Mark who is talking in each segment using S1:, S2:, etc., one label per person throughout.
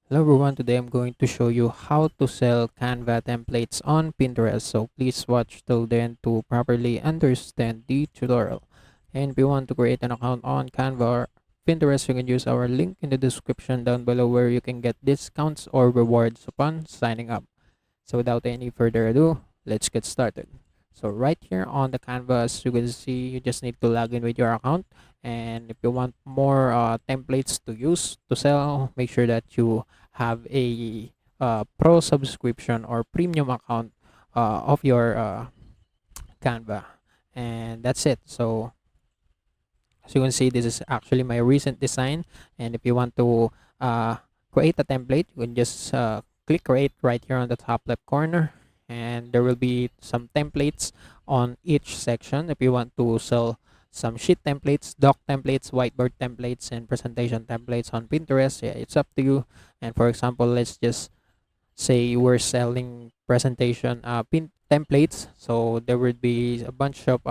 S1: Hello everyone, today I'm going to show you how to sell Canva templates on Pinterest. So please watch till the end to properly understand the tutorial. And if you want to create an account on Canva or Pinterest, you can use our link in the description down below where you can get discounts or rewards upon signing up. So without any further ado, let's get started. So right here on the canvas, you can see you just need to log in with your account. And if you want more templates to use to sell, make sure that you have a pro subscription or premium account of your Canva. And that's it. So as you can see, this is actually my recent design. And if you want to uh, create a template, you can just click create right here on the top left corner. And there will be some templates on each section. If you want to sell some sheet templates, doc templates, whiteboard templates, and presentation templates on Pinterest, yeah, it's up to you. And for example, let's just say we're selling presentation pin templates, so there would be a bunch of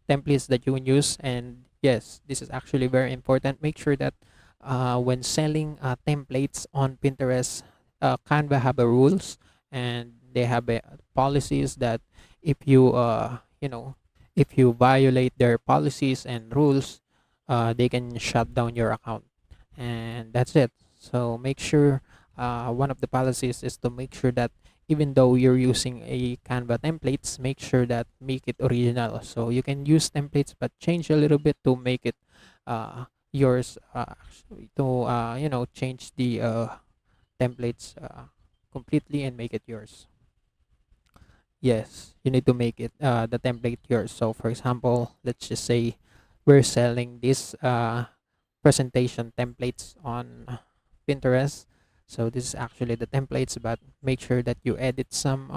S1: templates that you can use. And yes, this is actually very important. Make sure that when selling templates on Pinterest, Canva have a rules, and they have policies that if you if you violate their policies and rules, they can shut down your account. And that's it. So make sure one of the policies is to make sure that even though you're using a Canva templates, make sure that make it original. So you can use templates but change a little bit to make it yours, to change the templates completely and make it yours. Yes, you need to make it the template yours. So for example, let's just say we're selling this presentation templates on Pinterest. So this is actually the templates, but make sure that you edit some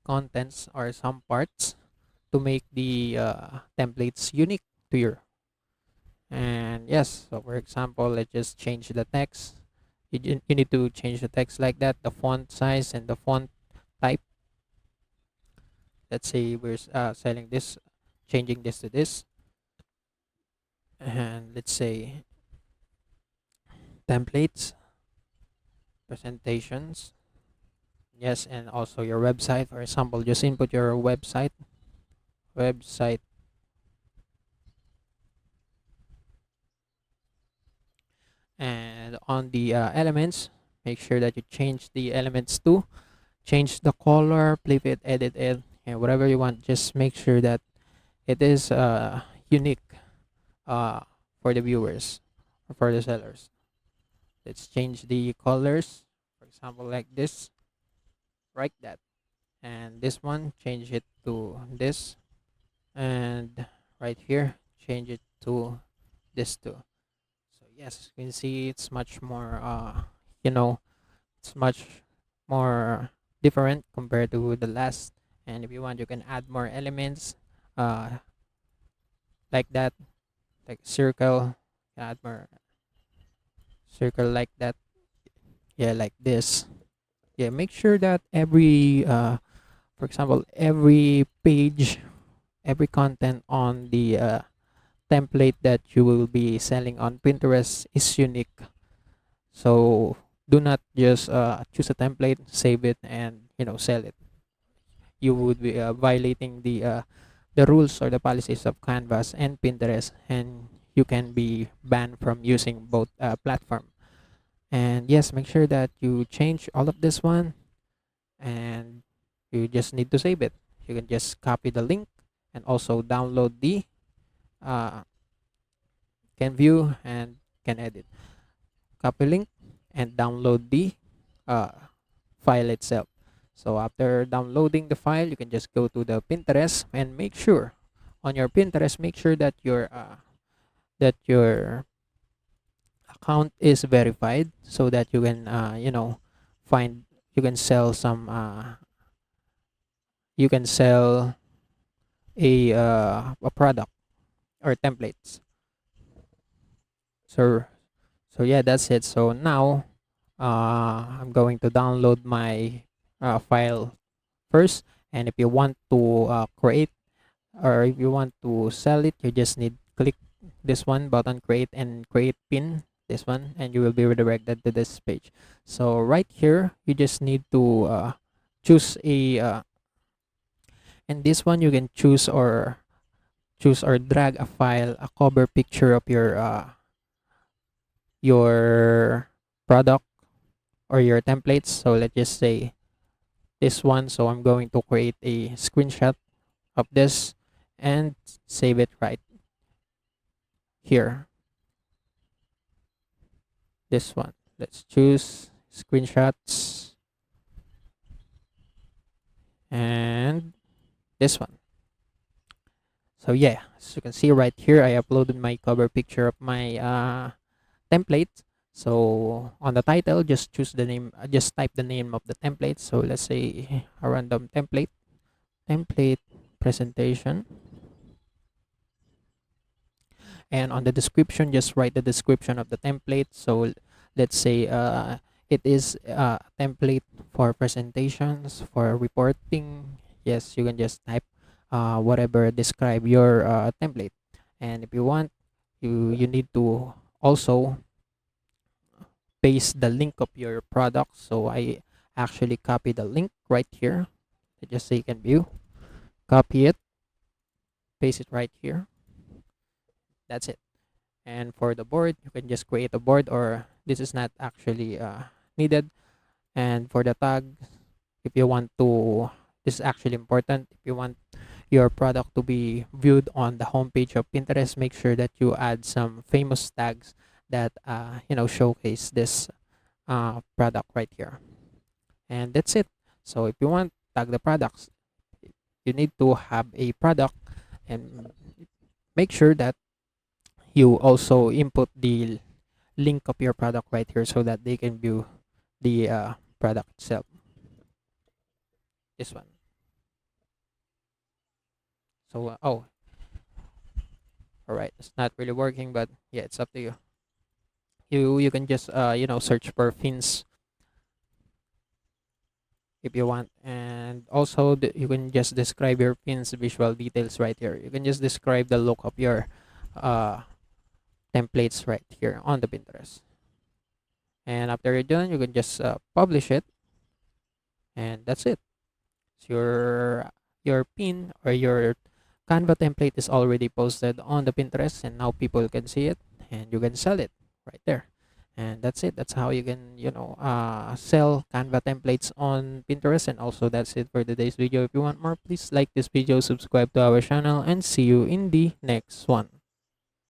S1: contents or some parts to make the templates unique to your. And yes, so for example, let's just change the text. You need to change the text like that, the font size and the font type. Let's say we're selling this, changing this to this, and let's say templates, presentations. Yes, and also your website. For example, just input your website, and on the elements, make sure that you change the elements to change the color, flip it, edit it, and whatever you want. Just make sure that it is unique uh, for the viewers or for the sellers. Let's change the colors. For example, like this, like that, and this one, change it to this, and right here change it to this too. So yes, you can see it's much more you know it's much more different compared to the last. And if you want, you can add more elements uh like that, like circle. Add more circle like that, yeah, like this. Yeah, make sure that every for example, every page, every content on the template that you will be selling on Pinterest is unique. So do not just choose a template, save it, and sell it. You would be violating the rules or the policies of Canvas and Pinterest, and you can be banned from using both platform. And yes, make sure that you change all of this one, and you just need to save it. You can just copy the link and also download the uh, can view and can edit. Copy link and download the uh, file itself. So after downloading the file, you can just go to the Pinterest and make sure on your Pinterest, make sure that your account is verified, so that you can find you can sell some you can sell a product or templates. So yeah, that's it. So now I'm going to download my file first. And if you want to create, or if you want to sell it, you just need click this one button, create and create pin. this one, and you will be redirected to this page. So right here you just need to choose a and this one you can choose or drag a file, a cover picture of your product or your templates. So let's just say this one. So I'm going to create a screenshot of this and save it right here. This one. Let's choose screenshots and this one. So yeah, as you can see right here, I uploaded my cover picture of my template. So on the title, just choose the name, just type the name of the template. So let's say a random template presentation. And on the description, just write the description of the template. So let's say it is a template for presentations, for reporting. Yes, you can just type whatever describe your template. And if you want, you need to also paste the link of your product. So I actually copy the link right here. Just so you can view, copy it, paste it right here. That's it. And for the board, you can just create a board, or this is not actually needed. And for the tag, if you want to, this is actually important. If you want your product to be viewed on the homepage of Pinterest, make sure that you add some famous tags that showcase this product right here. And that's it. So if you want tag the products, you need to have a product, and make sure that you also input the link of your product right here so that they can view the product itself. This one. So oh, all right, it's not really working, but yeah, it's up to you. You can just search for fins if you want, and also you can just describe your pins visual details right here. You can just describe the look of your uh templates right here on the Pinterest. And after you're done, you can just publish it, and that's it. So your pin or your Canva template is already posted on the Pinterest, and now people can see it and you can sell it right there. And that's it. That's how you can sell Canva templates on Pinterest. And also that's it for today's video. If you want more, please like this video, subscribe to our channel, and see you in the next one.